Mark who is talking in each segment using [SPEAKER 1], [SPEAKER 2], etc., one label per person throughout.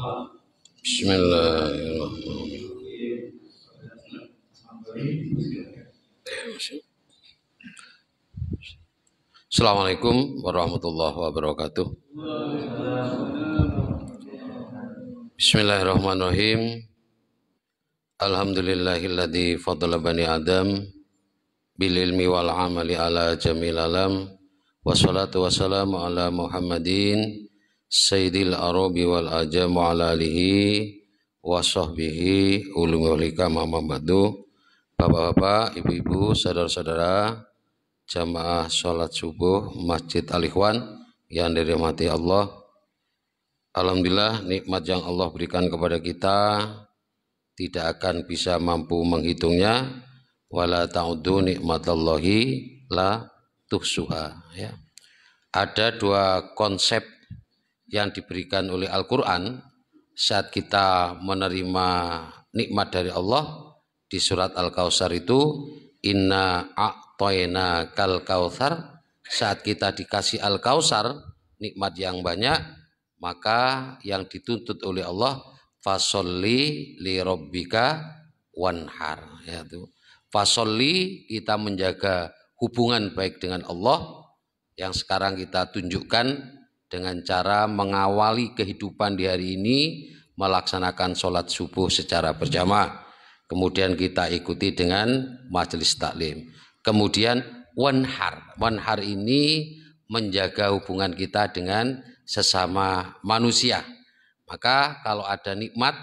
[SPEAKER 1] Bismillahirrahmanirrahim. Assalamualaikum warahmatullahi wabarakatuh. Bismillahirrahmanirrahim. Alhamdulillahilladzi fadala bani Adam bil ilmi wal amali ala jamil alam. Wassalatu wassalamu ala Muhammadin sayyidil arabi wal ajam wa ala alihi wa sahbihi ulumulika mamadu. Bapak-bapak, ibu-ibu, saudara-saudara jamaah sholat subuh Masjid Al-Ikhwan yang dirahmati Allah. Alhamdulillah, nikmat yang Allah berikan kepada kita tidak akan bisa mampu menghitungnya. Wala ta'udu nikmatallahi la tuhsuha, ya. Ada dua konsep yang diberikan oleh Al-Quran saat kita menerima nikmat dari Allah. Di surat Al-Kautsar itu, inna a'toyna kal kautsar, saat kita dikasih Al-Kautsar, nikmat yang banyak, maka yang dituntut oleh Allah, fasolli li rabbika wanhar, ya, itu fasolli, kita menjaga hubungan baik dengan Allah yang sekarang kita tunjukkan dengan cara mengawali kehidupan di hari ini melaksanakan sholat subuh secara berjamaah, kemudian kita ikuti dengan majelis taklim, kemudian wanhar ini menjaga hubungan kita dengan sesama manusia. Maka kalau ada nikmat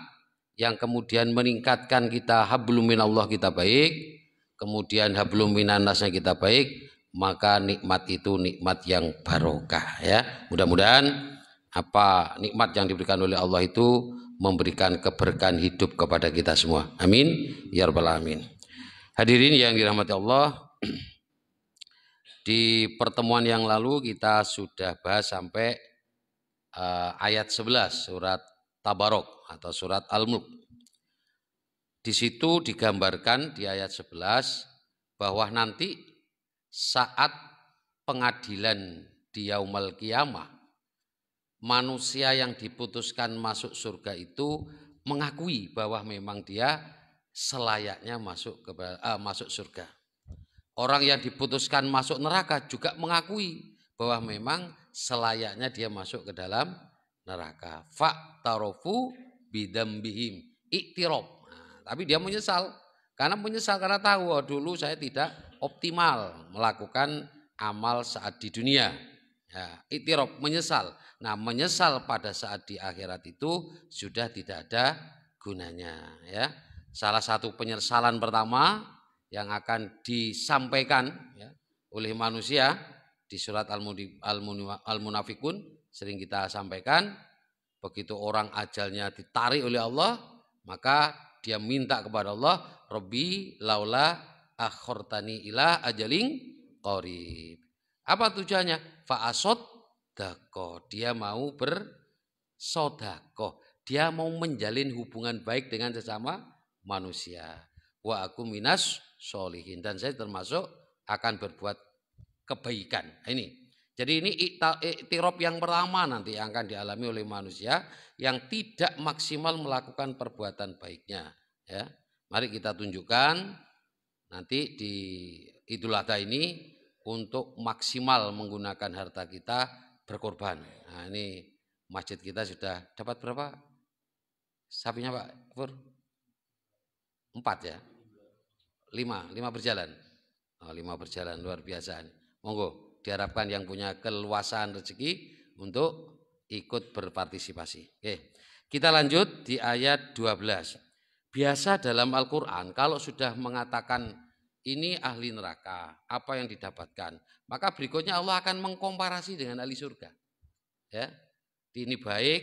[SPEAKER 1] yang kemudian meningkatkan kita, hablum minallah kita baik, kemudian hablum minannasnya kita baik, maka nikmat itu nikmat yang barokah, ya. Mudah-mudahan apa nikmat yang diberikan oleh Allah itu memberikan keberkahan hidup kepada kita semua. Amin ya rabbal alamin. Hadirin yang dirahmati Allah, di pertemuan yang lalu kita sudah bahas sampai ayat 11 surat Tabarok atau surat Al-Mulk. Di situ digambarkan di ayat 11 bahwa nanti saat pengadilan di yaumul qiyamah, manusia yang diputuskan masuk surga itu mengakui bahwa memang dia selayaknya masuk surga. Orang yang diputuskan masuk neraka juga mengakui bahwa memang selayaknya dia masuk ke dalam neraka. Fa'tarofu bidambihim, iktirob. Tapi dia menyesal karena tahu, oh, dulu saya tidak optimal melakukan amal saat di dunia. Ya, iktirob, menyesal. Nah, menyesal pada saat di akhirat itu sudah tidak ada gunanya, ya. Salah satu penyesalan pertama yang akan disampaikan, ya, oleh manusia di surat Al-Munafikun sering kita sampaikan, begitu orang ajalnya ditarik oleh Allah, maka dia minta kepada Allah, Rabbi laula akhortani ila ajaling qarib. Apa tujuannya? Fa'asod dako, dia mau bersodakoh, dia mau menjalin hubungan baik dengan sesama manusia. Wa aku minas sholihin, dan saya termasuk akan berbuat kebaikan. Ini. Jadi ini iktirab yang pertama nanti yang akan dialami oleh manusia yang tidak maksimal melakukan perbuatan baiknya, ya. Mari kita tunjukkan nanti di Idul Adha ini untuk maksimal menggunakan harta kita berkorban. Nah, ini masjid kita sudah dapat berapa sapinya, Pak Pur? 4, ya. 5 berjalan. Oh, 5 berjalan, luar biasa. Monggo diharapkan yang punya keluasan rezeki untuk ikut berpartisipasi. Oke, kita lanjut di ayat 12. Biasa dalam Al-Quran kalau sudah mengatakan ini ahli neraka, apa yang didapatkan, maka berikutnya Allah akan mengkomparasi dengan ahli surga, ya. Ini baik,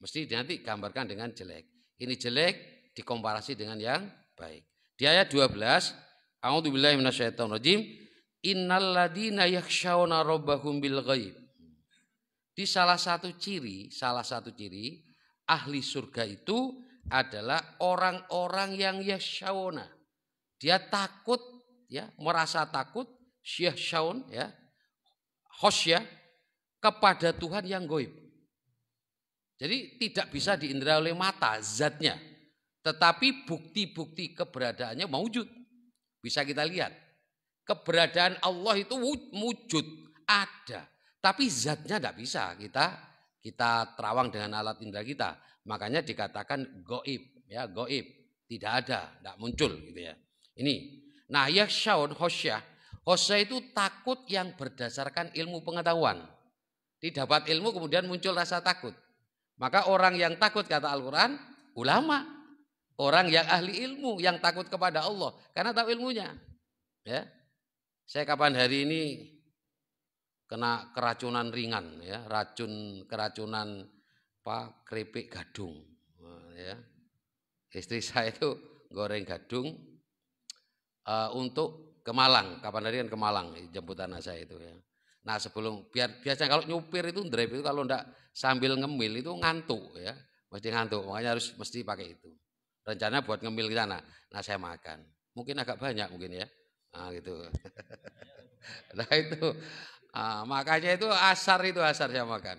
[SPEAKER 1] mesti nanti gambarkan dengan jelek. Ini jelek dikomparasi dengan yang baik. Di ayat 12, a'udzubillahi minasyaitonirrajim. Innalladzina yakhshawna rabbahum bil ghaib. Di salah satu ciri ahli surga itu adalah orang-orang yang yakhshawna. Dia takut, ya, merasa takut, yakhshawn, ya, khosyah kepada Tuhan yang gaib. Jadi tidak bisa diindra oleh mata zatnya, tetapi bukti-bukti keberadaannya mewujud. Bisa kita lihat. Keberadaan Allah itu wujud, ada. Tapi zatnya tidak bisa kita terawang dengan alat indera kita. Makanya dikatakan goib, ya goib, tidak ada, tidak muncul gitu ya. Ini. Nah, yakhshaun khosyah itu takut yang berdasarkan ilmu pengetahuan. Didapat ilmu kemudian muncul rasa takut. Maka orang yang takut kata Al-Quran, ulama. Orang yang ahli ilmu, yang takut kepada Allah. Karena tahu ilmunya. Ya. Saya kapan hari ini kena keracunan ringan ya, keracunan keripik gadung. Ya. Istri saya itu goreng gadung untuk ke Malang. Kapan hari kan ke Malang jemput anak saya itu ya. Nah sebelum biasanya kalau nyupir itu drive itu kalau ndak sambil ngemil itu ngantuk ya, mesti ngantuk. Makanya mesti pakai itu. Rencana buat ngemil ke sana. Nah saya makan. Mungkin agak banyak mungkin ya. Nah gitu. Nah itu makanya itu asar saya makan.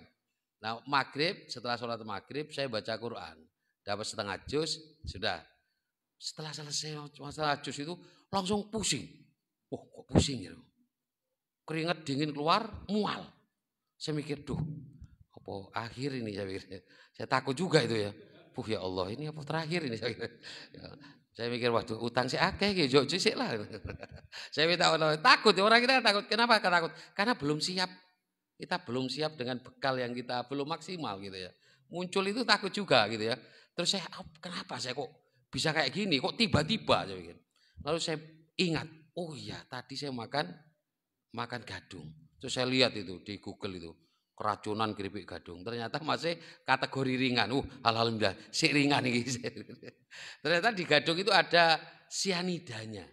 [SPEAKER 1] Nah maghrib setelah sholat maghrib saya baca Quran. Dapat setengah juz sudah. Setelah selesai masalah juz itu langsung pusing. Oh kok pusing ya? Keringat dingin keluar, mual. Saya mikir, duh, apa akhir ini saya pikir. Saya takut juga itu ya. Ya Allah, ini apa terakhir ini saya pikir. Ya, saya mikir, waduh, utang si akeh gitu, jujur lah. Saya minta Allah, takut, orang kita takut. Kenapa takut? Karena belum siap. Kita belum siap dengan bekal yang kita belum maksimal gitu ya. Muncul itu takut juga gitu ya. Terus saya, kenapa saya kok bisa kayak gini? Kok tiba-tiba saya pikir. Lalu saya ingat, oh iya tadi saya makan gadung. Terus saya lihat itu di Google itu keracunan keripik gadung. Ternyata masih kategori ringan. Alhamdulillah, si ringan ini. Ternyata di gadung itu ada sianidanya.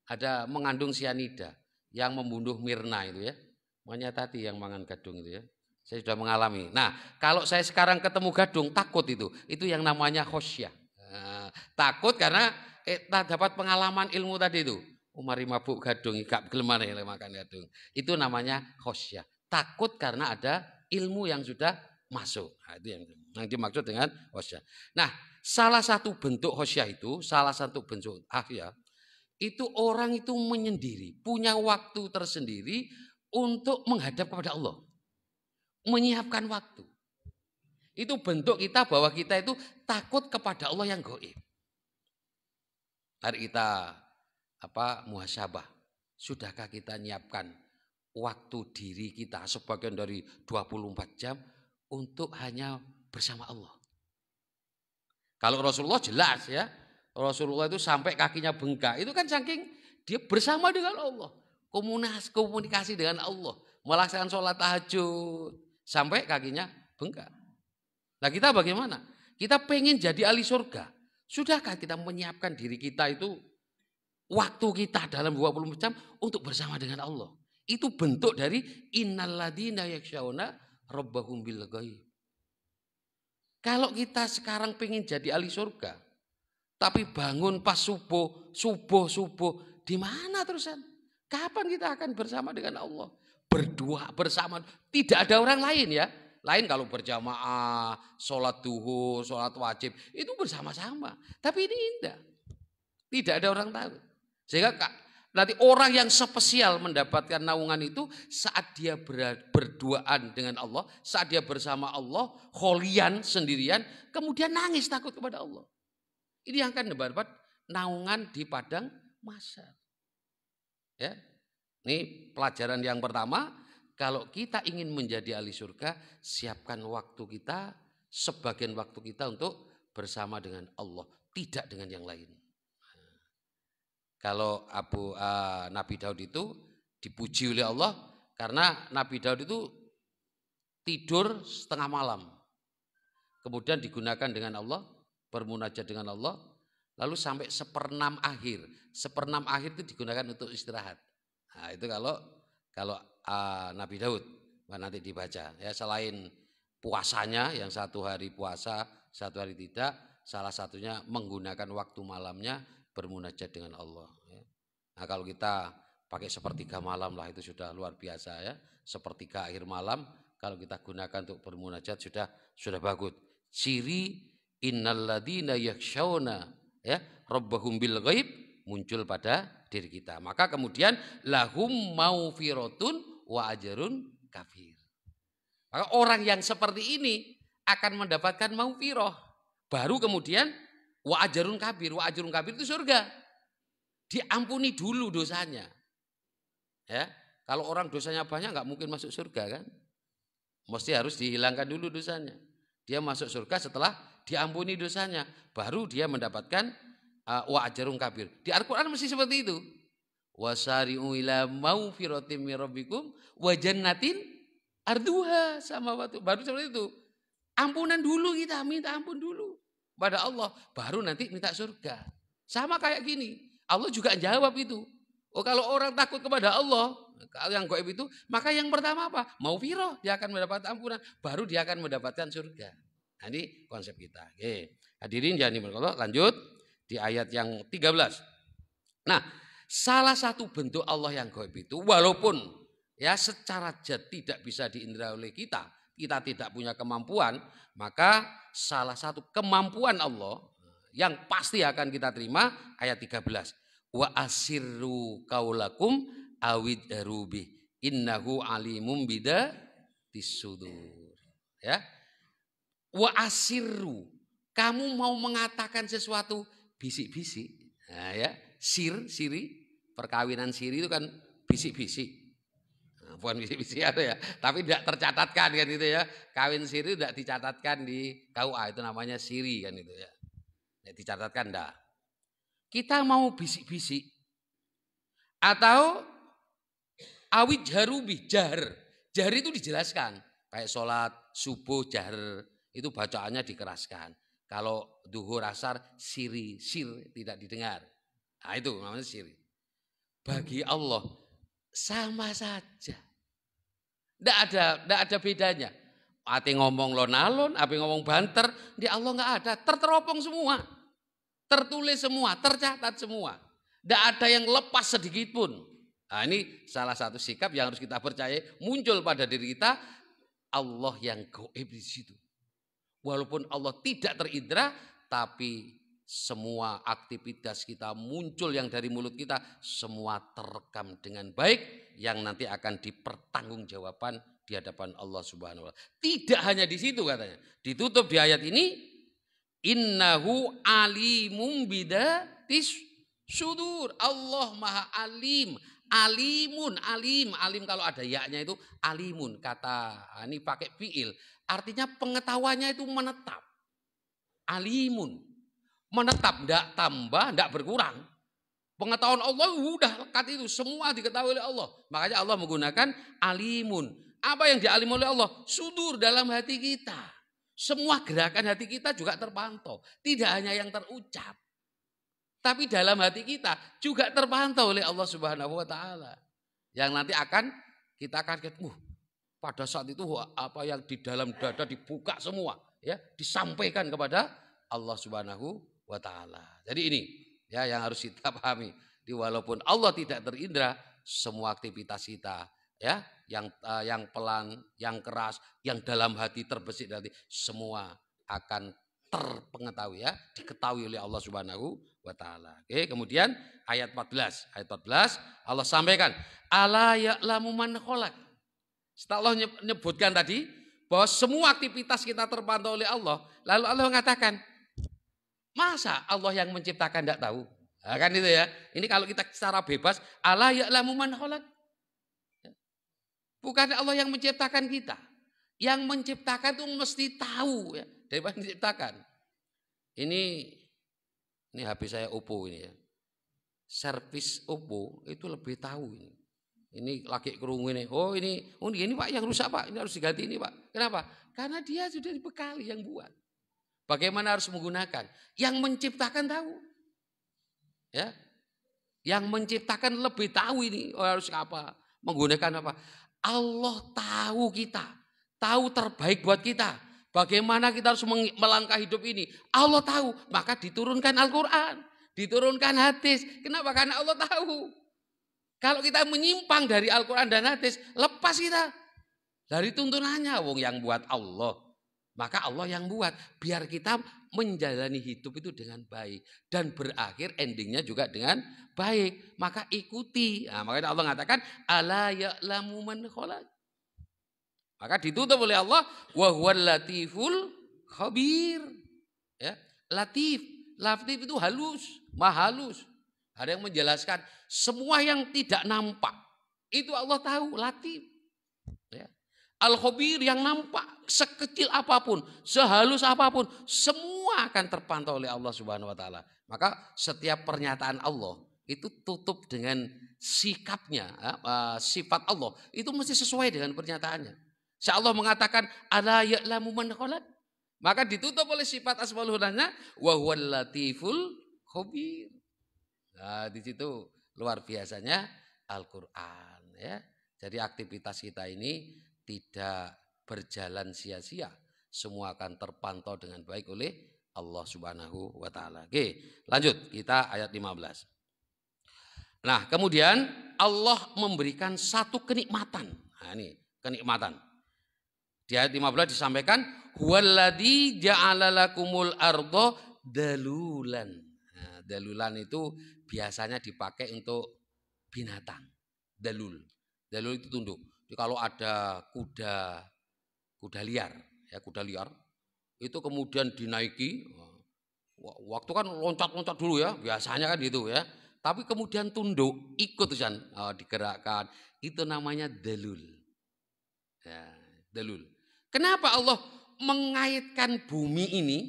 [SPEAKER 1] Ada mengandung sianida yang membunuh Mirna itu ya. Makanya tadi yang mangan gadung itu ya. Saya sudah mengalami. Nah, kalau saya sekarang ketemu gadung takut itu. Itu yang namanya khosyah. Nah, takut karena dapat pengalaman ilmu tadi itu. Mari mabuk gadung, gak gelem ya makan gadung. Itu namanya khosyah. Takut karena ada ilmu yang sudah masuk. Nah, itu yang dimaksud dengan khosyah. Nah, salah satu bentuk khosyah itu, salah satu bentuk ya, itu orang itu menyendiri, punya waktu tersendiri untuk menghadap kepada Allah. Menyiapkan waktu. Itu bentuk kita bahwa kita itu takut kepada Allah yang gaib. Hari kita muhasabah. Sudahkah kita nyiapkan waktu diri kita sebagian dari 24 jam untuk hanya bersama Allah? Kalau Rasulullah jelas ya. Rasulullah itu sampai kakinya bengkak. Itu kan saking dia bersama dengan Allah. Komunikasi dengan Allah. Melaksanakan sholat tahajud. Sampai kakinya bengkak. Nah kita bagaimana? Kita pengen jadi ahli surga. Sudahkah kita menyiapkan diri kita itu waktu kita dalam 24 jam untuk bersama dengan Allah? Itu bentuk dari innalladzina yakhshawna rabbahum bil ghaib. Kalau kita sekarang pengen jadi ahli surga, tapi bangun pas subuh, di mana terusan? Kapan kita akan bersama dengan Allah? Berdua bersama, tidak ada orang lain ya. Lain kalau berjamaah, sholat duhur, sholat wajib, itu bersama-sama. Tapi ini tidak. Tidak ada orang tahu. Sehingga nanti orang yang spesial mendapatkan naungan itu saat dia berduaan dengan Allah, saat dia bersama Allah, kholian sendirian, kemudian nangis takut kepada Allah. Ini yang akan dapat naungan di padang mahsyar. Ya. Ini pelajaran yang pertama, kalau kita ingin menjadi ahli surga, siapkan waktu kita, sebagian waktu kita untuk bersama dengan Allah, tidak dengan yang lain. Kalau Nabi Daud itu dipuji oleh Allah karena Nabi Daud itu tidur setengah malam. Kemudian digunakan dengan Allah, bermunajat dengan Allah, lalu sampai 1/6 akhir. 1/6 akhir itu digunakan untuk istirahat. Nah, itu kalau Nabi Daud, nanti dibaca. Ya, selain puasanya yang 1 hari puasa, 1 hari tidak, salah satunya menggunakan waktu malamnya bermunajat dengan Allah. Nah kalau kita pakai 1/3 malam lah itu sudah luar biasa ya. 1/3 akhir malam kalau kita gunakan untuk bermunajat sudah bagus. Ciri innalladzina yakhshawna ya rabbahum bil ghaib muncul pada diri kita. Maka kemudian lahum maufiratun wa ajrun kafir. Maka orang yang seperti ini akan mendapatkan maufirah. Baru kemudian wa ajrun kabir. Wa ajrun kabir itu surga. Diampuni dulu dosanya. Ya, kalau orang dosanya banyak nggak mungkin masuk surga kan? Mesti harus dihilangkan dulu dosanya. Dia masuk surga setelah diampuni dosanya. Baru dia mendapatkan wa ajrun kabir. Di Al-Qur'an mesti seperti itu. Wasari'u ila maufiratim mir rabbikum wa jannatin arduha samawati. Baru seperti itu. Ampunan dulu kita, minta ampun dulu pada Allah, baru nanti minta surga. Sama kayak gini. Allah juga jawab itu. Oh, kalau orang takut kepada Allah, yang gaib itu, maka yang pertama apa? Maufirah, dia akan mendapat ampunan, baru dia akan mendapatkan surga. Nah, ini konsep kita. Oke. Hadirin jangan diberkahi. Lanjut di ayat yang 13. Nah, salah satu bentuk Allah yang gaib itu, walaupun ya secara jat tidak bisa diindra oleh kita tidak punya kemampuan, maka salah satu kemampuan Allah yang pasti akan kita terima ayat 13. Wa asirru qaulakum awidharubi innahu alimum bidatis sudur. Ya. Wa asirru, kamu mau mengatakan sesuatu bisik-bisik. Nah, ya, siri, perkawinan siri itu kan bisik-bisik. Bukan bisik-bisik ada ya, tapi tidak tercatatkan kan itu ya. Kawin siri tidak dicatatkan di KUA, itu namanya siri kan itu ya. Tidak dicatatkan dah. Kita mau bisik-bisik atau awid jarubi jahar. Jahar itu dijelaskan. Kayak sholat subuh jahar itu bacaannya dikeraskan. Kalau duhur asar siri, sir tidak didengar. Nah itu namanya siri. Bagi Allah sama saja. Tidak ada bedanya. Ati ngomong lon-alon, api ngomong banter, di Allah nggak ada. Terteropong semua. Tertulis semua, tercatat semua. Tidak ada yang lepas sedikit pun. Nah, ini salah satu sikap yang harus kita percaya muncul pada diri kita. Allah yang gaib di situ. Walaupun Allah tidak terindra, tapi semua aktivitas kita muncul yang dari mulut kita, semua terekam dengan baik yang nanti akan dipertanggungjawabkan di hadapan Allah Subhanahu wa taala. Tidak hanya di situ katanya. Ditutup di ayat ini, innahu alimum bidatis sudur. Allah Maha Alim. Alimun, alim kalau ada ya-nya itu alimun. Kata ini pakai fiil, artinya pengetahuannya itu menetap. Alimun. Menetap, tidak tambah, tidak berkurang. Pengetahuan Allah sudah lekat itu, semua diketahui oleh Allah. Makanya Allah menggunakan alimun. Apa yang dialim oleh Allah? Sudur dalam hati kita. Semua gerakan hati kita juga terpantau. Tidak hanya yang terucap. Tapi dalam hati kita juga terpantau oleh Allah Subhanahu wa taala. Yang nanti akan kita kaget, pada saat itu apa yang di dalam dada dibuka semua, ya, disampaikan kepada Allah Subhanahu wa taala. Jadi ini ya yang harus kita pahami. Walaupun Allah tidak terindra, semua aktivitas kita ya, yang pelan, yang keras, yang dalam hati terbesit hati, semua akan terpengetahui ya, diketahui oleh Allah Subhanahu wa taala. Oke, kemudian ayat 14. Ayat 14 Allah sampaikan, ala ya'lamu man khalaq. Setelah Allah menyebutkan tadi bahwa semua aktivitas kita terpantau oleh Allah, lalu Allah mengatakan, masa Allah yang menciptakan tidak tahu? Nah, kan itu ya. Ini kalau kita secara bebas, ala ya'lamu man khalaq. Bukan Allah yang menciptakan kita. Yang menciptakan itu mesti tahu ya, daripada menciptakan. Ini HP saya Oppo ini ya. Servis Oppo itu lebih tahu ini. Ini lagi kerungu ini. Oh ini Pak yang rusak Pak. Ini harus diganti ini Pak. Kenapa? Karena dia sudah dibekali yang buat. Bagaimana harus menggunakan? Yang menciptakan tahu. Ya. Yang menciptakan lebih tahu ini harus apa? Menggunakan apa? Allah tahu kita. Tahu terbaik buat kita. Bagaimana kita harus melangkah hidup ini. Allah tahu. Maka diturunkan Al-Quran. Diturunkan hadis. Kenapa? Karena Allah tahu. Kalau kita menyimpang dari Al-Quran dan hadis, lepas kita dari tuntunannya. Wong yang buat Allah. Maka Allah yang buat biar kita menjalani hidup itu dengan baik dan berakhir endingnya juga dengan baik. Maka ikuti. Nah, makanya Allah mengatakan ala ya'lamu man khalaq. Maka ditutup oleh Allah wa huwal latiful khabir. Ya, latif. Latif itu halus, maha halus. Ada yang menjelaskan semua yang tidak nampak itu Allah tahu, latif. Ya. Al-khabir yang nampak sekecil apapun, sehalus apapun, semua akan terpantau oleh Allah Subhanahu wa taala. Maka setiap pernyataan Allah itu tutup dengan sikapnya, sifat Allah itu mesti sesuai dengan pernyataannya. Si Allah mengatakan ala ya'lamu man khalaq, maka ditutup oleh sifat asmaul husna wa huwal latiful khabir. Nah, di situ luar biasanya Al-Qur'an ya. Jadi aktivitas kita ini tidak berjalan sia-sia. Semua akan terpantau dengan baik oleh Allah Subhanahu wa taala. Oke, lanjut kita ayat 15. Nah, kemudian Allah memberikan satu kenikmatan. Nah, ini kenikmatan. Di ayat 15 disampaikan huwallazi ja'ala lakumul ardo dalulan. Nah, dalulan itu biasanya dipakai untuk binatang. Dalul. Dalul itu tunduk. Jadi kalau ada kuda liar, ya kuda liar, itu kemudian dinaiki. Waktu kan loncat-loncat dulu ya, biasanya kan gitu ya. Tapi kemudian tunduk, ikut kan digerakkan. Itu namanya dalul. Ya, dalul. Kenapa Allah mengaitkan bumi ini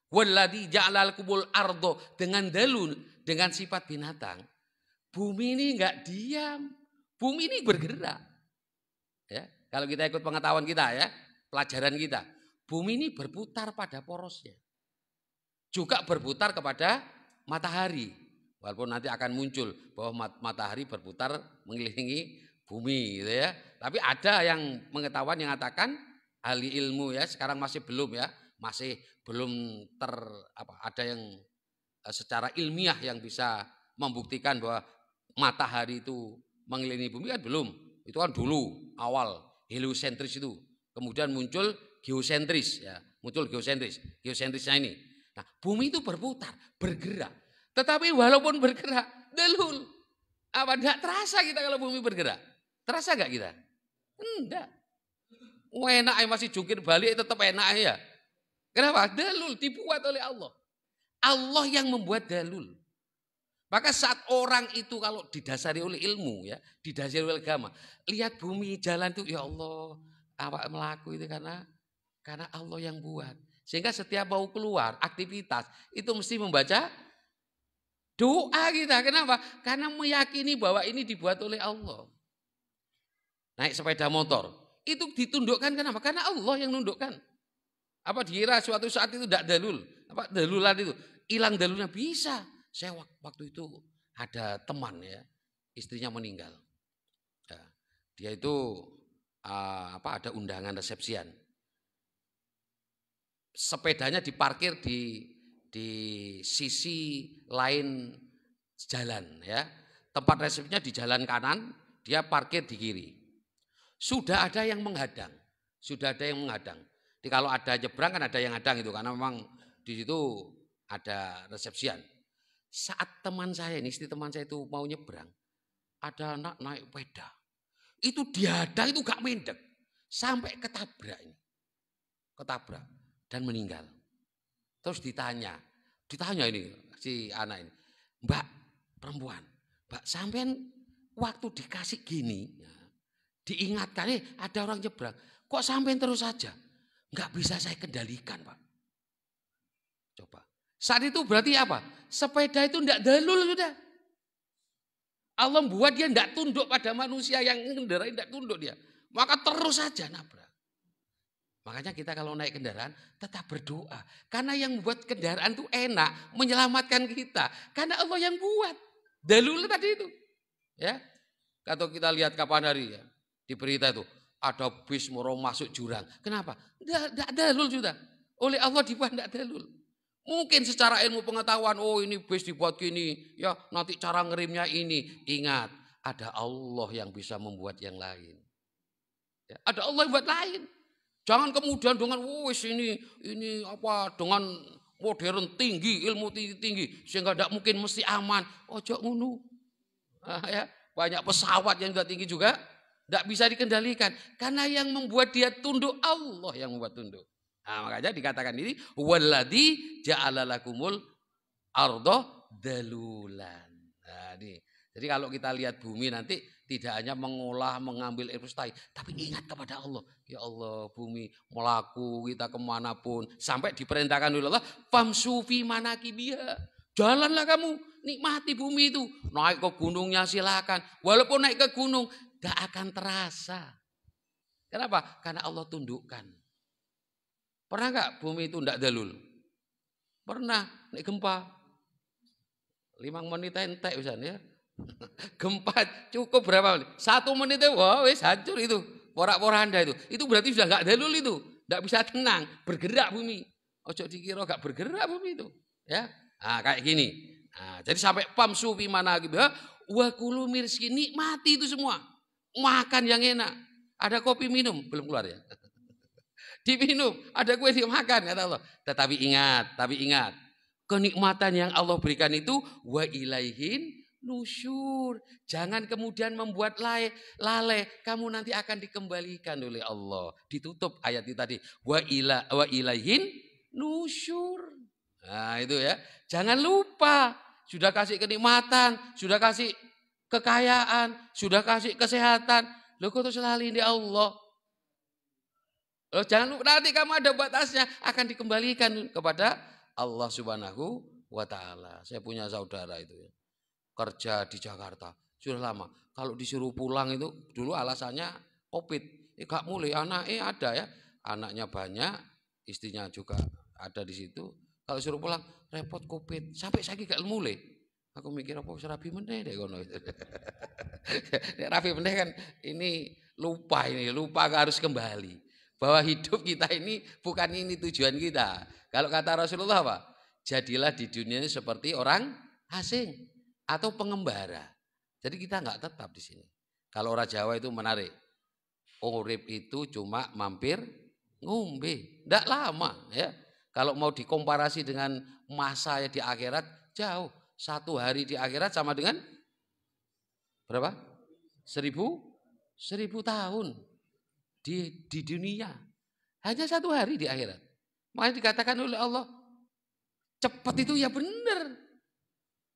[SPEAKER 1] walladzi ja'alal kubul ardo dengan dalul, dengan sifat binatang? Bumi ini enggak diam. Bumi ini bergerak. Ya, kalau kita ikut pengetahuan kita ya, pelajaran kita, bumi ini berputar pada porosnya. Juga berputar kepada matahari. Walaupun nanti akan muncul bahwa matahari berputar mengelilingi bumi gitu ya. Tapi ada yang pengetahuan yang mengatakan ahli ilmu ya, sekarang masih belum ya, masih belum ada yang secara ilmiah yang bisa membuktikan bahwa matahari itu mengelilingi bumi kan belum. Itu kan dulu awal heliosentris itu. Kemudian muncul geosentris ya, muncul geosentris. Geosentrisnya ini. Nah, bumi itu berputar, bergerak. Tetapi walaupun bergerak, dalul. Apa enggak terasa kita kalau bumi bergerak? Terasa enggak kita? Enggak. Enak masih jungkir balik tetap enak ya. Kenapa? Dalul dibuat oleh Allah. Allah yang membuat dalul. Maka saat orang itu kalau didasari oleh ilmu ya, didasari oleh agama, lihat bumi jalan itu ya Allah, awak melaku itu karena Allah yang buat. Sehingga setiap mau keluar aktivitas itu mesti membaca doa kita. Kenapa? Karena meyakini bahwa ini dibuat oleh Allah. Naik sepeda motor itu ditundukkan kenapa? Karena Allah yang nundukkan. Apa dikira suatu saat itu tidak dalul? Apa dalulan itu hilang dalulnya? Bisa. Saya waktu itu ada teman ya, istrinya meninggal. Ya, dia itu ada undangan resepsian. Sepedanya diparkir di sisi lain jalan ya. Tempat resepsinya di jalan kanan, dia parkir di kiri. Sudah ada yang menghadang. Sudah ada yang menghadang. Jadi kalau ada nyebrang kan ada yang hadang itu karena memang di situ ada resepsian. Saat teman saya ini, istri teman saya itu mau nyebrang, ada anak naik sepeda. Itu dihadang itu gak mendek. Sampai ketabrak ini. Ketabrak dan meninggal. Terus ditanya ini si anak ini. Mbak perempuan, Mbak sampean waktu dikasih gini, ya, diingatkan ada orang nyebrang. Kok sampean terus saja? Gak bisa saya kendalikan Pak. Coba. Saat itu berarti apa? Sepeda itu tidak dalul sudah. Allah buat dia tidak tunduk pada manusia yang kendaraan, tidak tunduk dia. Maka terus saja nabrak. Makanya kita kalau naik kendaraan tetap berdoa. Karena yang membuat kendaraan itu enak, menyelamatkan kita. Karena Allah yang buat. Dalul tadi itu. Ya. Kalau kita lihat kapan hari ya, di berita itu ada bis mau masuk jurang. Kenapa? Tidak dalul sudah. Oleh Allah dibuat tidak dalul. Mungkin secara ilmu pengetahuan, oh ini bis dibuat gini, ya nanti cara ngerimnya ini. Ingat, ada Allah yang bisa membuat yang lain. Ya, ada Allah yang buat lain. Jangan kemudian dengan wis ini apa dengan modern tinggi, ilmu tinggi sehingga tidak mungkin mesti aman. Ojo ngono. Ya, banyak pesawat yang sudah tinggi juga tidak bisa dikendalikan karena yang membuat dia tunduk Allah yang membuat tunduk. Nah, makanya dikatakan ini waladzi ja'ala lakumul ardo dalulan. Nah, ini. Jadi kalau kita lihat bumi nanti tidak hanya mengolah, mengambil ilmu tapi ingat kepada Allah. Ya Allah, bumi melaku kita kemanapun sampai diperintahkan oleh Allah, famsu fi manakibiha. Jalanlah kamu, nikmati bumi itu. Naik ke gunungnya silakan. Walaupun naik ke gunung, gak akan terasa. Kenapa? Karena Allah tundukkan. Pernah gak bumi itu tidak dalul? Pernah, naik gempa. 5 menit entek misalnya ya. Gempa cukup berapa menit? 1 menit wah wis hancur itu. Porak-poranda itu. Itu berarti sudah enggak dalul itu. Enggak bisa tenang, bergerak bumi. Ojo dikira enggak bergerak bumi itu, ya. Nah, kayak gini. Nah, jadi sampai pamsu fi manakibiha wa kulu mirski, nikmati itu semua. Makan yang enak. Ada kopi minum, belum keluar ya. Diminum, ada kue dimakan kata Allah. Tapi ingat, kenikmatan yang Allah berikan itu wa ilaihin nusyur. Jangan kemudian membuat lalai. Kamu nanti akan dikembalikan oleh Allah. Ditutup ayat itu tadi. Wa ilaihin nusyur. Nah itu ya. Jangan lupa. Sudah kasih kenikmatan. Sudah kasih kekayaan. Sudah kasih kesehatan. Loh kok terus lali di Allah. Loh jangan lupa. Nanti kamu ada batasnya. Akan dikembalikan kepada Allah subhanahu wa ta'ala. Saya punya saudara itu ya. Kerja di Jakarta sudah lama. Kalau disuruh pulang itu dulu alasannya COVID. Gak mulai anaknya ada ya, anaknya banyak, istrinya juga ada di situ. Kalau suruh pulang repot COVID. Sampai saya gak mulai. Aku mikir apa rapi meneh deh kono. Rapi meneh kan ini lupa harus kembali bahwa hidup kita ini bukan ini tujuan kita. Kalau kata Rasulullah apa? Jadilah di dunia ini seperti orang asing atau pengembara. Jadi kita nggak tetap di sini. Kalau orang Jawa itu menarik. Urip itu cuma mampir ngombe, nggak lama ya. Kalau mau dikomparasi dengan masa di akhirat jauh. 1 hari di akhirat sama dengan berapa? 1000 tahun di dunia. Hanya 1 hari di akhirat. Makanya dikatakan oleh Allah cepat itu ya benar.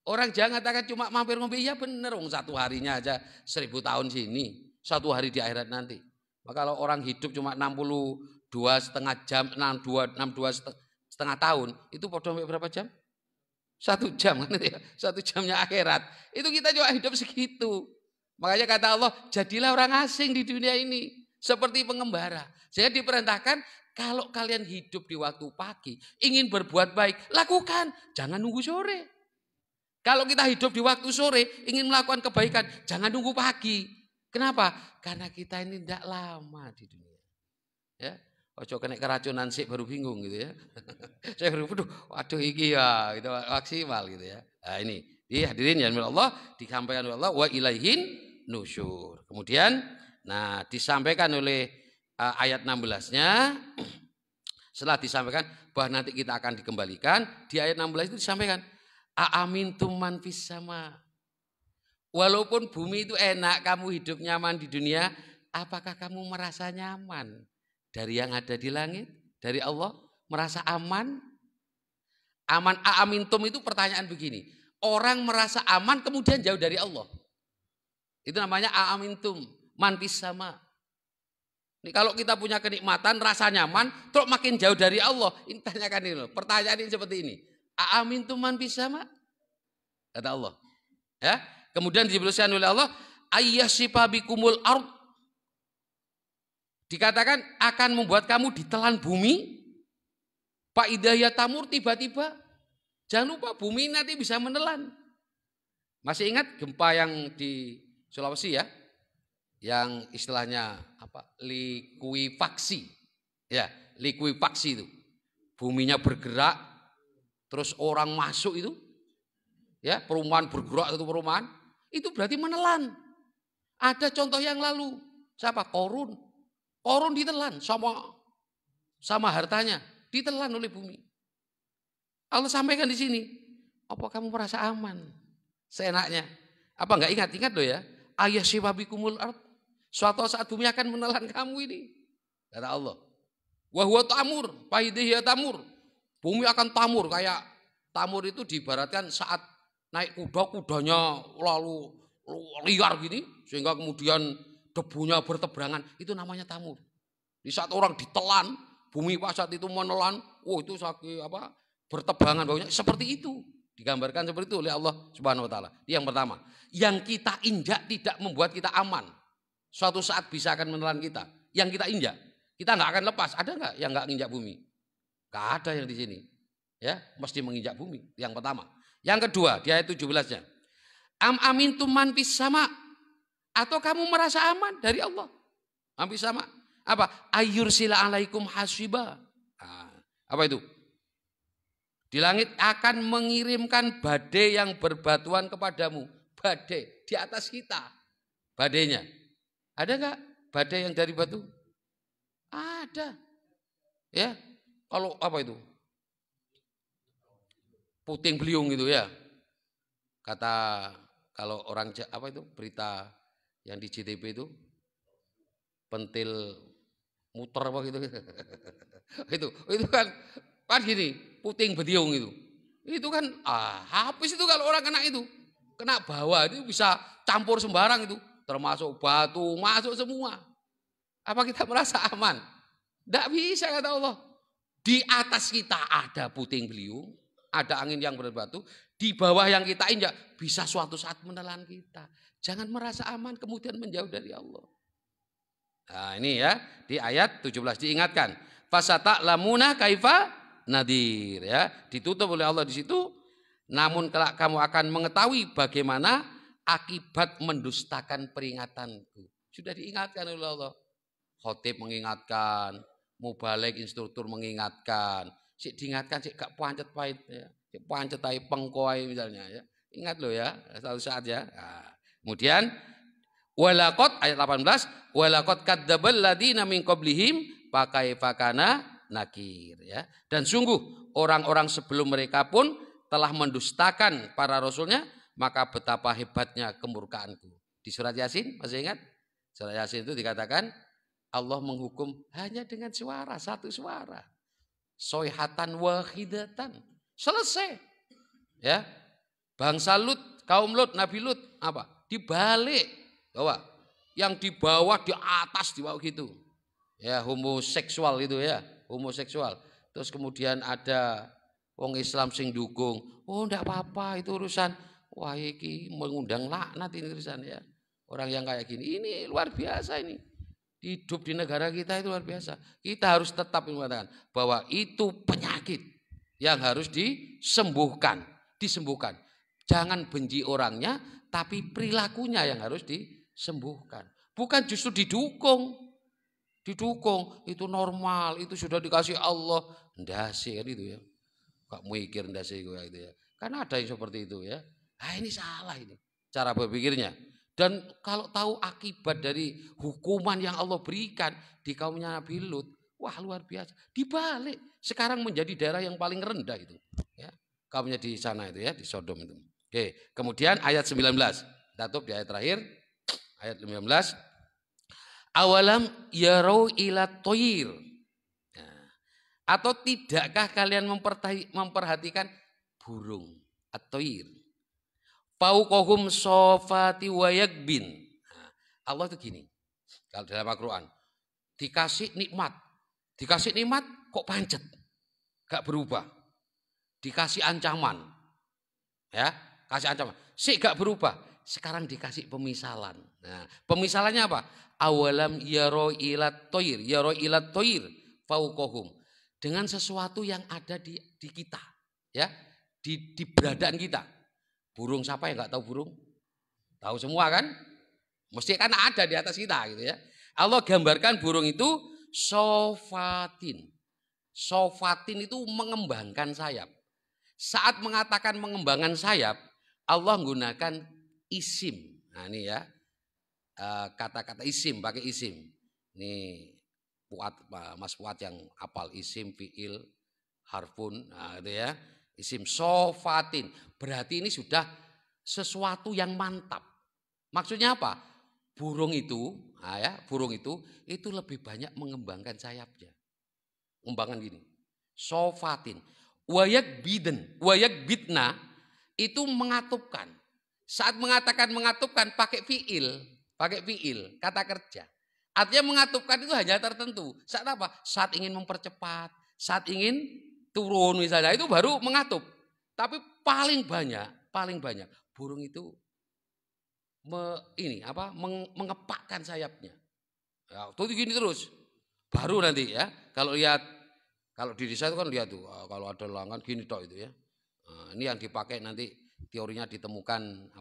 [SPEAKER 1] Orang jangan katakan cuma mampir ngombe, ya bener, 1 harinya aja 1000 tahun sini, 1 hari di akhirat nanti. Maka kalau orang hidup cuma 62,5 jam, 62 setengah tahun, itu podo berapa jam? 1 jam kan ya, 1 jamnya akhirat. Itu kita cuma hidup segitu. Makanya kata Allah, jadilah orang asing di dunia ini, seperti pengembara. Sehingga diperintahkan, kalau kalian hidup di waktu pagi, ingin berbuat baik, lakukan, jangan nunggu sore. Kalau kita hidup di waktu sore, ingin melakukan kebaikan, jangan nunggu pagi. Kenapa? Karena kita ini tidak lama di dunia. Ya, ojo kena keracunan sih baru bingung gitu ya. Saya baru, waduh iki ya, itu maksimal gitu ya. Nah ini, hadirin ya Allah, disampaikan oleh Allah, wa ilaihin nusyur. Kemudian, nah disampaikan oleh ayat 16-nya, setelah disampaikan bahwa nanti kita akan dikembalikan, di ayat 16 itu disampaikan, aamintum man fis sama. Walaupun bumi itu enak, kamu hidup nyaman di dunia, apakah kamu merasa nyaman dari yang ada di langit, dari Allah? Merasa aman? Aman aamintum itu pertanyaan begini. Orang merasa aman kemudian jauh dari Allah. Itu namanya aamintum man fis sama. Ini kalau kita punya kenikmatan, rasa nyaman, terus makin jauh dari Allah. Ini tanyakan ini loh. Pertanyaan ini seperti ini. Aamintum man fis sama? Kata Allah. Ya. Kemudian dijelaskan oleh Allah, ayyasifa bikumul ard. Dikatakan akan membuat kamu ditelan bumi. Pak Idaya Tamur tiba-tiba. Jangan lupa bumi nanti bisa menelan. Masih ingat gempa yang di Sulawesi ya? Yang istilahnya apa? Likuifaksi. Ya, likuifaksi itu. Buminya bergerak, terus orang masuk itu. Ya, perumahan bergerak, itu perumahan, itu berarti menelan. Ada contoh yang lalu, siapa? Korun ditelan sama sama hartanya ditelan oleh bumi. Allah sampaikan di sini, apa kamu merasa aman? Seenaknya. Apa enggak ingat loh ya? Ayah siwabikumul ard. Suatu saat bumi akan menelan kamu ini. Kata Allah. Wa huwa tamur, faidhiya tamur. Bumi akan tamur, kayak tamur itu diibaratkan saat naik kuda, kudanya lalu liar gini, sehingga kemudian debunya bertebarangan, itu namanya tamur. Di saat orang ditelan, bumi pada saat itu menelan, itu sakit apa? Bertebangan baunya, seperti itu. Digambarkan seperti itu oleh Allah Subhanahu wa taala. Yang pertama, yang kita injak tidak membuat kita aman. Suatu saat bisa akan menelan kita. Yang kita injak, kita nggak akan lepas. Ada nggak yang nggak injak bumi? Nggak ada yang di sini. Ya, mesti menginjak bumi. Yang pertama. Yang kedua, di ayat 17-nya. Am amintum man fis sama, atau kamu merasa aman dari Allah? Man fis sama. Apa? Ayyursila alaikum hasiba. Apa itu? Di langit akan mengirimkan badai yang berbatuan kepadamu. Badai di atas kita. Badainya. Ada nggak badai yang dari batu? Ada. Ya. Kalau apa itu? Puting beliung gitu ya. Kata kalau orang apa itu berita yang di JTB itu pentil muter apa gitu. itu kan gini, puting beliung itu. Itu kan habis itu kalau orang kena itu. Kena bawah itu bisa campur sembarang itu, termasuk batu, masuk semua. Apa kita merasa aman? Tidak bisa kata Allah. Di atas kita ada puting beliung, ada angin yang berbatu, di bawah yang kita injak bisa suatu saat menelan kita. Jangan merasa aman kemudian menjauh dari Allah. Nah, ini ya di ayat 17 diingatkan. Fasata'lamuna kaifa nadir ya. Ditutup oleh Allah di situ. Namun kelak kamu akan mengetahui bagaimana akibat mendustakan peringatanku. Sudah diingatkan oleh Allah. Khotib mengingatkan, mubalik instruktur mengingatkan. Sik diingatkan sik gak pancet pahit ya. Sik pancet tai pengkoi misalnya ya. Ingat loh ya, satu saat ya. Nah, kemudian walaqad ayat 18, walaqad kadzdzabal ladzina min qablihim fakaifa kana nakir ya. Dan sungguh orang-orang sebelum mereka pun telah mendustakan para rasulnya, maka betapa hebatnya kemurkaanku. Di surat Yasin, masih ingat? Surat Yasin itu dikatakan Allah menghukum hanya dengan suara, satu suara. Soihatan wahidatan. Selesai. Ya. Bangsa Lut, kaum Lut, Nabi Lut, apa? Dibalik. Bahwa yang di bawah, di atas, di bawah gitu. Ya, homoseksual itu ya, homoseksual. Terus kemudian ada wong Islam sing dukung. Oh, enggak apa-apa, itu urusan. Wah, iki mengundang laknat ini urusan ya. Orang yang kayak gini, ini luar biasa ini. Hidup di negara kita itu luar biasa. Kita harus tetap mengatakan bahwa itu penyakit yang harus disembuhkan. Jangan benci orangnya, tapi perilakunya yang harus disembuhkan. Bukan justru didukung. Itu normal, itu sudah dikasih Allah. Ndase kan itu ya. Gak mikir ndase itu ya. Karena ada yang seperti itu ya. Ini salah ini cara berpikirnya. Dan kalau tahu akibat dari hukuman yang Allah berikan di kaumnya Nabi Lut, wah luar biasa. Dibalik, sekarang menjadi daerah yang paling rendah itu. Ya, kaumnya di sana itu ya, di Sodom itu. Oke, kemudian ayat 19. Kita tutup di ayat terakhir, ayat 19. Awalam yarau ila toyir. Atau tidakkah kalian memperhatikan burung at-toyir? Fauqahum sofati wayagbin. Allah itu gini. Kalau dalam Al-Quran. Dikasih nikmat kok pancet. Gak berubah. Dikasih ancaman. Ya, kasih ancaman. Gak berubah. Sekarang dikasih pemisalan. Nah, pemisalannya apa? Awalam yaro ilat toir. Yaro ilat toir. Fauqahum. Dengan sesuatu yang ada di kita. Ya, di beradaan kita. Burung siapa yang nggak tahu burung? Tahu semua kan? Mesti kan ada di atas kita gitu ya. Allah gambarkan burung itu sofatin. Sofatin itu mengembangkan sayap. Saat mengatakan mengembangkan sayap, Allah menggunakan isim. Nah ini ya, kata-kata isim, pakai isim. Nih Mas Fuad yang apal isim, fiil, harfun, nah itu ya. Isim sofatin. Berarti ini sudah sesuatu yang mantap. Maksudnya apa? Burung itu, nah ya, burung itu lebih banyak mengembangkan sayapnya. Mengembangkan gini. Sofatin. Wayak bitna itu mengatupkan. Saat mengatakan mengatupkan pakai fiil, kata kerja. Artinya mengatupkan itu hanya tertentu. Saat apa? Saat ingin mempercepat, saat ingin turun misalnya, itu baru mengatup. Tapi paling banyak burung itu mengepakkan sayapnya. Ya, tuh gini terus. Baru nanti ya, kalau di desa itu kan lihat tuh, kalau ada langan gini toh itu ya. Nah, ini yang dipakai nanti teorinya ditemukan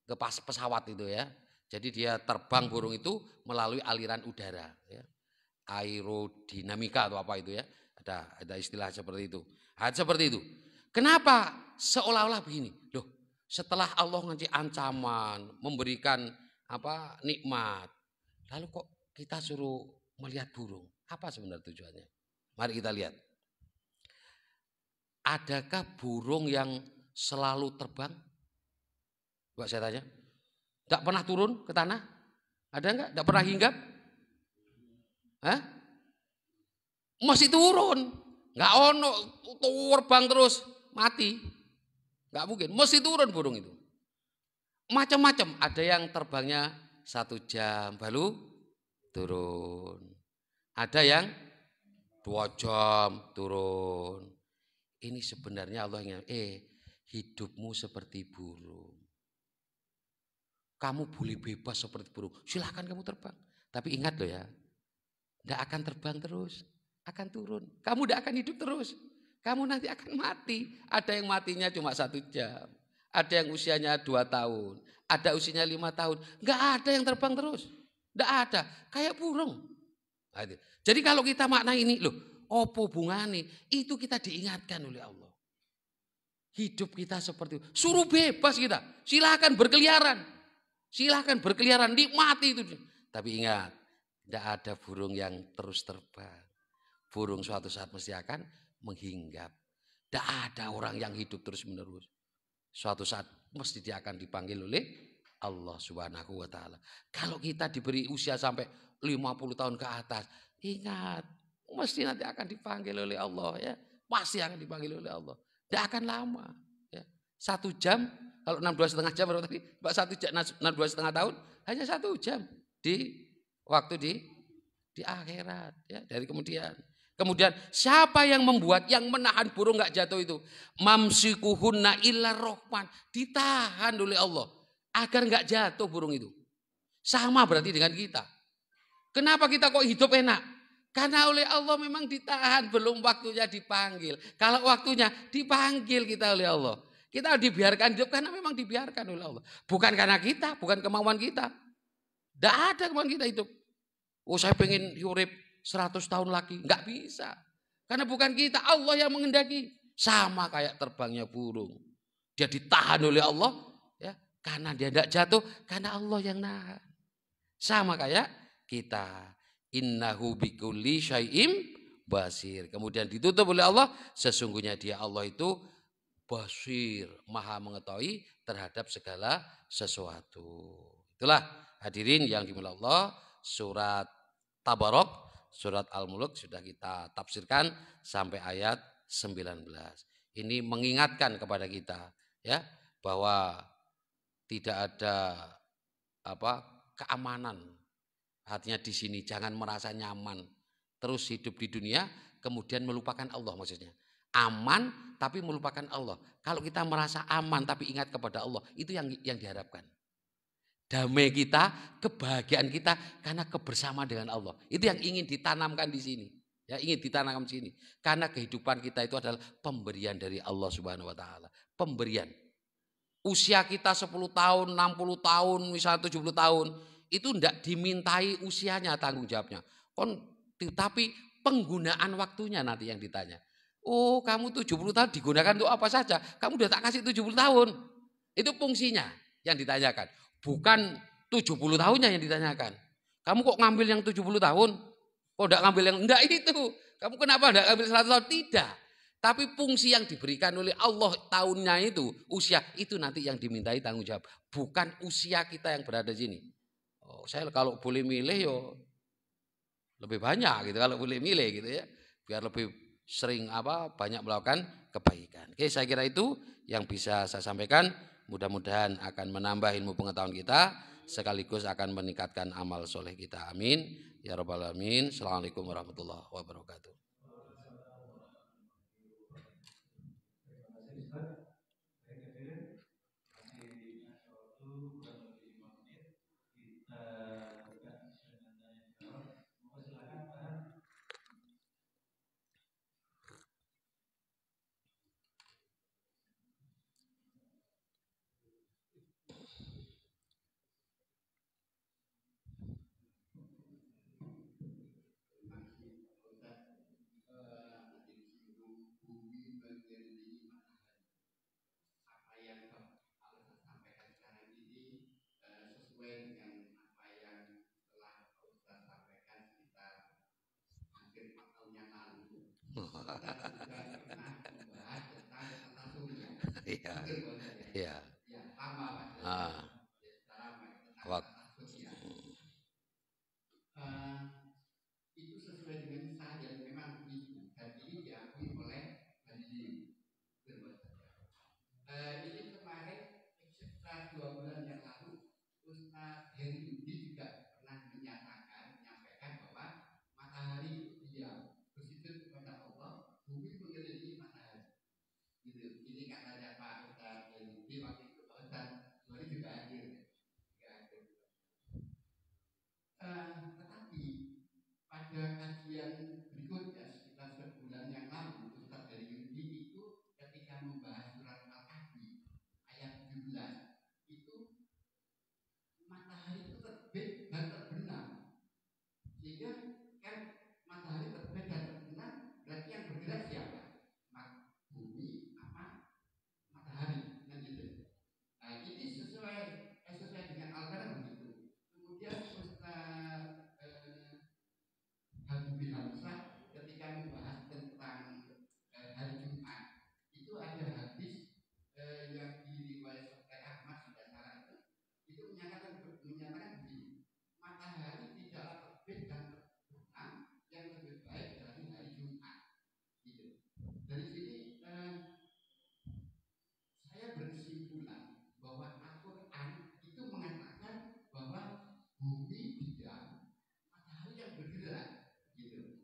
[SPEAKER 1] ke pesawat itu ya. Jadi dia terbang burung itu melalui aliran udara ya. Aerodinamika atau apa itu ya. Ada istilah seperti itu. Seperti itu. Kenapa seolah-olah begini? Loh, setelah Allah ngasih ancaman, memberikan nikmat, lalu kok kita suruh melihat burung? Apa sebenarnya tujuannya? Mari kita lihat. Adakah burung yang selalu terbang? Coba saya tanya. Tidak pernah turun ke tanah? Ada enggak? Tidak pernah hinggap? Hah? Masih turun. Enggak ono, terbang terus, mati. Enggak mungkin, mesti turun burung itu. Macam-macam, ada yang terbangnya 1 jam baru turun. Ada yang 2 jam turun. Ini sebenarnya Allah yang hidupmu seperti burung. Kamu boleh bebas seperti burung. Silahkan kamu terbang. Tapi ingat loh ya. Tidak akan terbang terus. Akan turun. Kamu tidak akan hidup terus. Kamu nanti akan mati. Ada yang matinya cuma 1 jam. Ada yang usianya 2 tahun. Ada usianya 5 tahun. Enggak ada yang terbang terus. Tidak ada. Kayak burung. Jadi kalau kita makna ini loh. Opo bungane. Itu kita diingatkan oleh Allah. Hidup kita seperti itu. Suruh bebas kita. Silahkan berkeliaran. Silahkan berkeliaran, nikmati itu. Tapi ingat, tidak ada burung yang terus terbang. Burung suatu saat mesti akan menghinggap. Tidak ada orang yang hidup terus menerus. Suatu saat mesti dia akan dipanggil oleh Allah Subhanahu wa ta'ala. Kalau kita diberi usia sampai 50 tahun ke atas, ingat, mesti nanti akan dipanggil oleh Allah ya. Pasti akan dipanggil oleh Allah. Tidak akan lama. Ya. 1 jam. Kalau 62,5 jam berapa tadi? 1 jam, 62,5 tahun hanya 1 jam di waktu di akhirat ya, dari kemudian. Kemudian siapa yang membuat, yang menahan burung enggak jatuh itu? Mamsikuhunna illa rohman, ditahan oleh Allah agar enggak jatuh burung itu. Sama berarti dengan kita. Kenapa kita kok hidup enak? Karena oleh Allah memang ditahan, belum waktunya dipanggil. Kalau waktunya dipanggil kita oleh Allah. Kita dibiarkan hidup karena memang dibiarkan oleh Allah. Bukan karena kita, bukan kemauan kita. Tidak ada kemauan kita hidup. Oh saya pengen hidup 100 tahun lagi. Enggak bisa. Karena bukan kita, Allah yang mengendaki. Sama kayak terbangnya burung. Dia ditahan oleh Allah. Ya, karena dia tidak jatuh, karena Allah yang nahan. Sama kayak kita. Innahu bikulli syai'im basir. Kemudian ditutup oleh Allah. Sesungguhnya dia Allah itu basir, maha mengetahui terhadap segala sesuatu. Itulah hadirin yang dimuliakan Allah, surat Tabarok, surat Al-Mulk sudah kita tafsirkan sampai ayat 19. Ini mengingatkan kepada kita ya bahwa tidak ada keamanan. Artinya di sini jangan merasa nyaman terus hidup di dunia kemudian melupakan Allah maksudnya. Aman tapi melupakan Allah. Kalau kita merasa aman tapi ingat kepada Allah, itu yang diharapkan. Damai kita, kebahagiaan kita karena kebersamaan dengan Allah. Itu yang ingin ditanamkan di sini. Ya, ingin ditanamkan di sini. Karena kehidupan kita itu adalah pemberian dari Allah Subhanahu wa taala. Pemberian. Usia kita 10 tahun, 60 tahun, misalnya 70 tahun, itu tidak dimintai usianya tanggung jawabnya. Tapi penggunaan waktunya nanti yang ditanya. Oh kamu 70 tahun digunakan untuk apa saja. Kamu udah tak kasih 70 tahun. Itu fungsinya yang ditanyakan. Bukan 70 tahunnya yang ditanyakan. Kamu kok ngambil yang 70 tahun? Kok enggak ngambil yang enggak itu? Kamu kenapa enggak ngambil 100 tahun? Tidak. Tapi fungsi yang diberikan oleh Allah tahunnya itu, usia itu nanti yang dimintai tanggung jawab. Bukan usia kita yang berada di sini. Oh, saya kalau boleh milih yo lebih banyak gitu kalau boleh milih gitu ya. Biar lebih sering banyak melakukan kebaikan. Oke, saya kira itu yang bisa saya sampaikan. Mudah-mudahan akan menambah ilmu pengetahuan kita sekaligus akan meningkatkan amal soleh kita. Amin. Ya rabbal alamin. Assalamualaikum warahmatullahi wabarakatuh. Iya. Iya. Ah.
[SPEAKER 2] Itu sesuai dengan sains yang memang begitu dan ini diakui oleh Galileo. Ini kemarin sekitar 2 bulan yang lalu Ustaz Heri Budi juga pernah menyampaikan bahwa matahari itu diam bersujud kepada Allah, bumi mengelilingi matahari. Gitu. Ini katanya Pak Ustaz Heri Budi waktu itu Pak Ustaz Heri juga hadir. Tetapi pada kajian berikutnya sekitar sebulan yang lalu Ustaz Heri Budi itu ketika membahas surat Al-Kahfi ayat 17 itu matahari itu terbit dan terbenam, sehingga kan matahari terbit dan terbenam berarti yang bergerak siapa? Bumi apa matahari kan gitu. Nah, ini sesuai dengan Al-Quran begitu. Kemudian Ustaz Habibie Hamzah ketika membahas tentang hari Jumat itu ada hadis yang diriwayatkan oleh Ahmad sudah salah itu menyatakan begini, matahari tidaklah terbit dan terbenam, yang lebih baik dari hari Jumat. Gitu. Dari sini saya berkesimpulan bahwa Al-Quran itu mengatakan bahwa bumi diam, matahari yang bergerak. Gitu.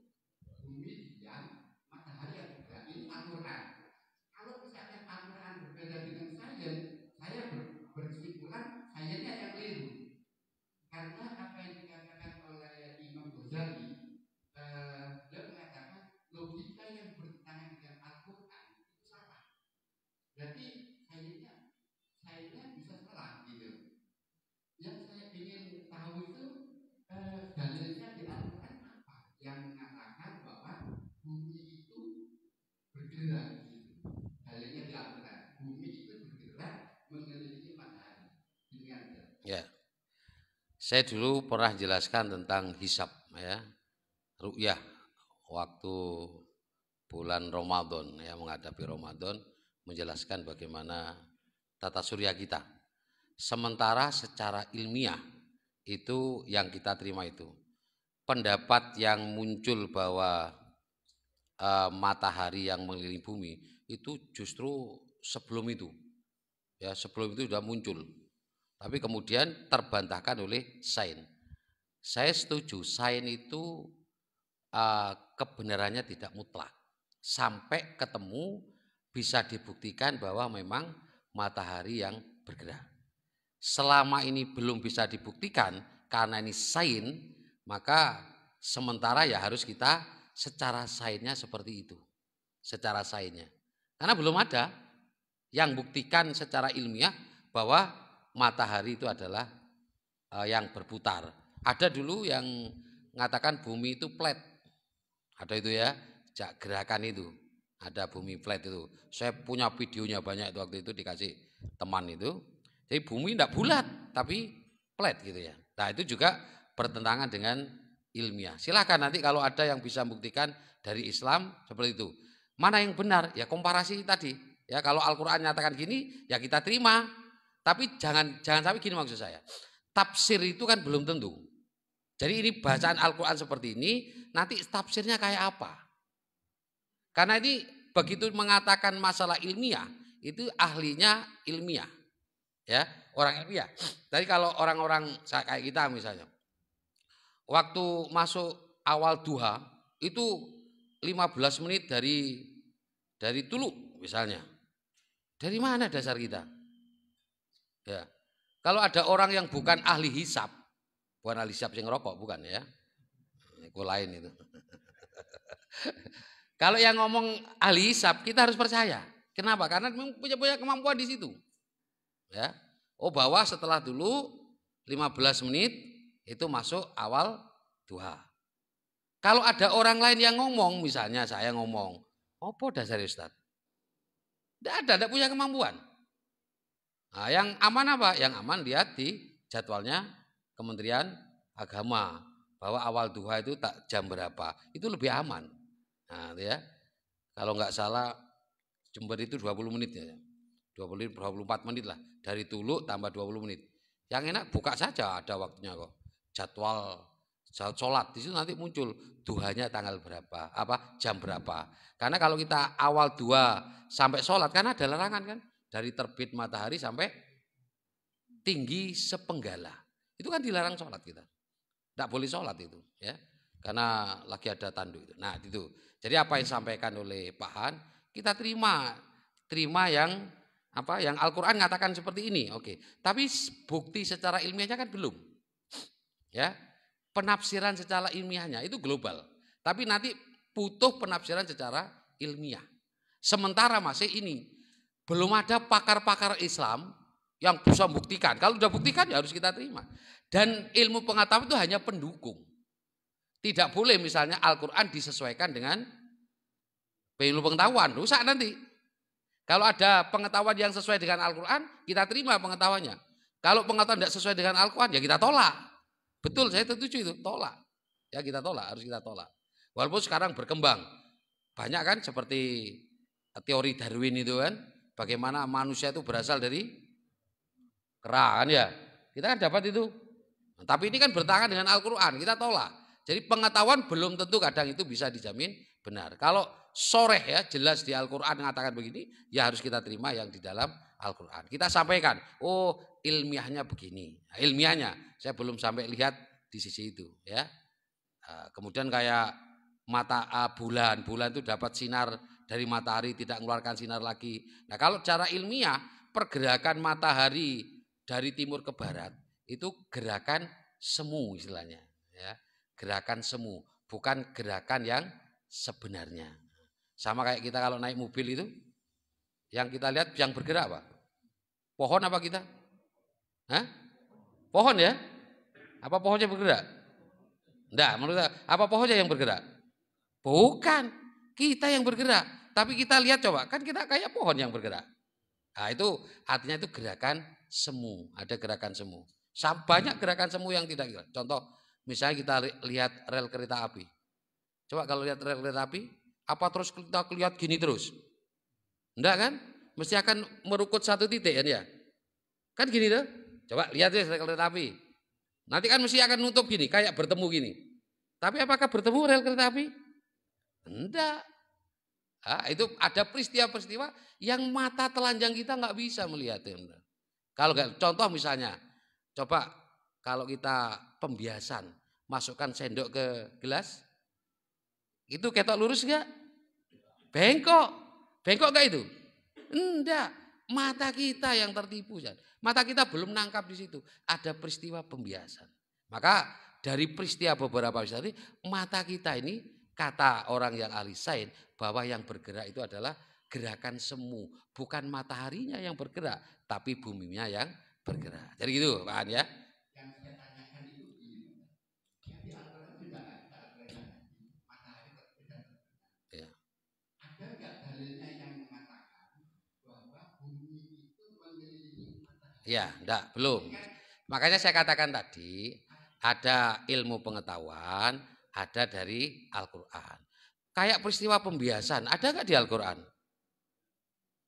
[SPEAKER 2] Bumi diam, matahari yang bergerak. Ini Al-Quran. Kalau misalnya Al-Quran berbeda dengan sains, saya berkesimpulan sainsnya yang keliru. Karena apa yang dikatakan oleh Imam Ghazali, beliau mengatakan logika yang bertentangan dengan Al-Quran itu salah. Berarti sainsnya bisa salah gitu. Yang saya ingin tahu itu dalilnya di Al-Quran apa yang mengatakan bahwa bumi itu bergerak gitu. Dalilnya di Al-Quran, bumi itu bergerak mengelilingi matahari.
[SPEAKER 1] Ya. Saya dulu pernah jelaskan tentang hisab ya. Ru'yah waktu bulan Ramadan ya, menghadapi Ramadan, menjelaskan bagaimana tata surya kita. Sementara secara ilmiah itu yang kita terima itu pendapat yang muncul bahwa matahari yang mengelilingi bumi itu justru sebelum itu ya, sebelum itu sudah muncul, tapi kemudian terbantahkan oleh sains. Saya setuju sains itu kebenarannya tidak mutlak sampai ketemu bisa dibuktikan bahwa memang matahari yang bergerak. Selama ini belum bisa dibuktikan karena ini sains, maka sementara ya harus kita secara sainsnya seperti itu, secara sainsnya, karena belum ada yang buktikan secara ilmiah bahwa matahari itu adalah yang berputar. Ada dulu yang mengatakan bumi itu flat, ada itu ya, gerakan itu, ada bumi flat itu. Saya punya videonya banyak itu, waktu itu dikasih teman itu. Jadi bumi tidak bulat tapi flat gitu ya. Nah itu juga bertentangan dengan ilmiah. Silakan nanti kalau ada yang bisa membuktikan dari Islam seperti itu. Mana yang benar? Ya komparasi tadi. Ya kalau Al-Qur'an nyatakan gini, ya kita terima. Tapi jangan sampai gini maksud saya. Tafsir itu kan belum tentu. Jadi ini bacaan Al-Qur'an seperti ini, nanti tafsirnya kayak apa? Karena ini begitu mengatakan masalah ilmiah, itu ahlinya ilmiah. Ya, orang ilmiah. Tadi kalau orang-orang kayak kita misalnya, waktu masuk awal duha itu 15 menit dari tulu misalnya. Dari mana dasar kita? Ya. Kalau ada orang yang bukan ahli hisab, bukan ahli hisab yang ngerokok, bukan ya. Itu lain itu. Kalau yang ngomong ahli hisab, kita harus percaya. Kenapa? Karena punya kemampuan di situ. Ya. Oh, bahwa setelah dulu 15 menit itu masuk awal duha. Kalau ada orang lain yang ngomong, misalnya saya ngomong, apa dasar Ustaz? Tidak punya kemampuan. Nah, yang aman apa? Yang aman lihat di jadwalnya Kementerian Agama bahwa awal duha itu tak jam berapa. Itu lebih aman. Nah, ya. Kalau nggak salah Jember itu 20 menit ya. 24 menit lah. Dari Tulu tambah 20 menit. Yang enak buka saja ada waktunya kok. Jadwal sholat di situ nanti muncul duhanya tanggal berapa, jam berapa. Karena kalau kita awal duha sampai sholat kan ada larangan kan, dari terbit matahari sampai tinggi sepenggala. Itu kan dilarang sholat kita. Tidak boleh sholat itu, ya, karena lagi ada tanduk itu. Nah itu. Jadi apa yang disampaikan oleh Pak Han, kita terima yang yang Al-Quran mengatakan seperti ini, oke. Tapi bukti secara ilmiahnya kan belum, ya. Penafsiran secara ilmiahnya itu global, tapi nanti butuh penafsiran secara ilmiah. Sementara masih ini belum ada pakar-pakar Islam yang bisa membuktikan. Kalau sudah buktikan ya harus kita terima. Dan ilmu pengetahuan itu hanya pendukung. Tidak boleh misalnya Al-Quran disesuaikan dengan ilmu pengetahuan, rusak nanti. Kalau ada pengetahuan yang sesuai dengan Al-Quran, kita terima pengetahuannya. Kalau pengetahuan tidak sesuai dengan Al-Quran, ya kita tolak. Betul, saya setuju itu, tolak. Ya kita tolak, harus kita tolak. Walaupun sekarang berkembang. Banyak kan seperti teori Darwin itu kan, bagaimana manusia itu berasal dari kera kan ya. Kita kan dapat itu. Nah, tapi ini kan bertentangan dengan Al-Quran, kita tolak. Jadi pengetahuan belum tentu kadang itu bisa dijamin benar. Kalau soreh ya jelas di Al-Quran mengatakan begini, ya harus kita terima yang di dalam Al-Quran. Kita sampaikan, oh ilmiahnya begini. Nah, ilmiahnya saya belum sampai lihat di sisi itu ya. Kemudian kayak bulan itu dapat sinar dari matahari, tidak mengeluarkan sinar lagi. Nah kalau cara ilmiah pergerakan matahari dari timur ke barat itu gerakan semu istilahnya, ya. Gerakan semu, bukan gerakan yang sebenarnya. Sama kayak kita kalau naik mobil itu, yang kita lihat yang bergerak apa? Pohon apa kita? Hah? Pohon ya? Apa pohonnya bergerak? Enggak, menurut saya, apa pohonnya yang bergerak? Bukan, kita yang bergerak. Tapi kita lihat coba, kan kita kayak pohon yang bergerak. Nah itu artinya itu gerakan semu, ada gerakan semu. Banyak gerakan semu yang tidak gerak. Contoh, misalnya kita lihat rel kereta api. Coba kalau lihat rel kereta api, apa terus kita lihat gini terus? Enggak kan? Mesti akan merukut satu titik kan ya? Kan gini tuh. Coba lihat ya rel kereta api. Nanti kan mesti akan nutup gini, kayak bertemu gini. Tapi apakah bertemu rel kereta api? Enggak. Nah, itu ada peristiwa-peristiwa yang mata telanjang kita nggak bisa melihatnya. Kalau nggak, contoh misalnya, coba kalau kita pembiasan, masukkan sendok ke gelas, itu ketok lurus nggak? Bengkok, bengkok nggak itu? Enggak, mata kita yang tertipu. Mata kita belum nangkap di situ. Ada peristiwa pembiasan. Maka dari peristiwa beberapa peristiwa ini, mata kita ini kata orang yang ahli sains bahwa yang bergerak itu adalah gerakan semu, bukan mataharinya yang bergerak, tapi buminya yang bergerak. Jadi gitu, Pak An ya.
[SPEAKER 2] Yang saya tanyakan itu ini, yang di Al-Quran juga ada matahari bergerak.
[SPEAKER 1] Ya.
[SPEAKER 2] Ada nggak dalilnya yang mengatakan bahwa bumi itu mengelilingi matahari?
[SPEAKER 1] Ya, enggak, belum. Makanya saya katakan tadi, Ada ilmu pengetahuan, ada dari Al-Quran. Kayak peristiwa pembiasan, ada nggak di Al-Quran?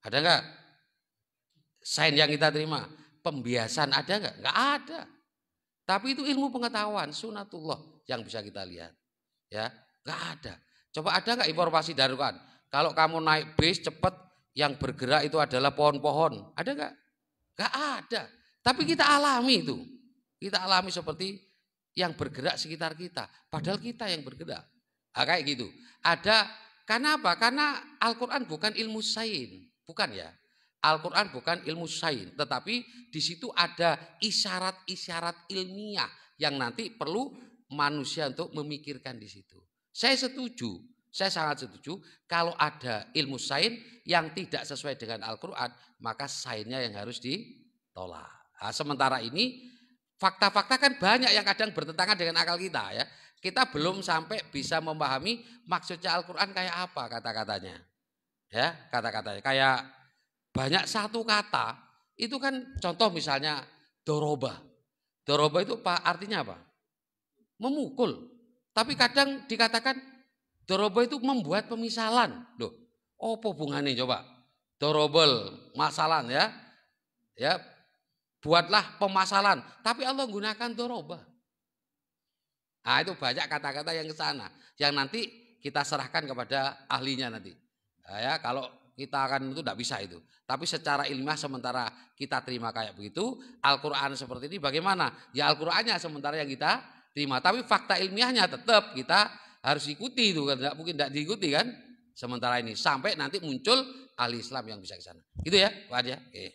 [SPEAKER 1] Ada nggak? Sains yang kita terima, pembiasan ada nggak? Nggak ada. Tapi itu ilmu pengetahuan, sunatullah yang bisa kita lihat. Ya, nggak ada. Coba ada nggak informasi dari Al-Quran? Kalau kamu naik bis cepat, yang bergerak itu adalah pohon-pohon. Ada nggak? Nggak ada. Tapi kita alami itu. Kita alami seperti yang bergerak sekitar kita. Padahal kita yang bergerak. Nah, kayak gitu. Ada, karena apa? Karena Al-Quran bukan ilmu sains. Bukan ya. Al-Quran bukan ilmu sains. Tetapi di situ ada isyarat-isyarat ilmiah yang nanti perlu manusia untuk memikirkan di situ. Saya setuju. Saya sangat setuju kalau ada ilmu sains yang tidak sesuai dengan Al-Quran, maka sainsnya yang harus ditolak. Nah, sementara ini fakta-fakta kan banyak yang kadang bertentangan dengan akal kita ya. Kita belum sampai bisa memahami maksudnya Al-Quran kayak apa kata-katanya. Ya, kata-katanya kayak banyak satu kata itu kan contoh misalnya doroba. Doroba itu artinya apa? Memukul. Tapi kadang dikatakan doroba itu membuat pemisalan. Loh, apa hubungannya coba? Dorobel, masalan ya. Ya, buatlah pemasalan. Tapi Allah gunakan doroba. Nah, itu banyak kata-kata yang ke sana. Yang nanti kita serahkan kepada ahlinya nanti. Nah, ya, kalau kita akan itu tidak bisa itu. Tapi secara ilmiah sementara kita terima kayak begitu, Al-Quran seperti ini bagaimana? Ya Al-Qurannya sementara yang kita terima. Tapi fakta ilmiahnya tetap kita harus ikuti itu kan. Tidak mungkin tidak diikuti kan. Sementara ini sampai nanti muncul ahli Islam yang bisa ke sana. Gitu ya Pak Adi ya. Oke.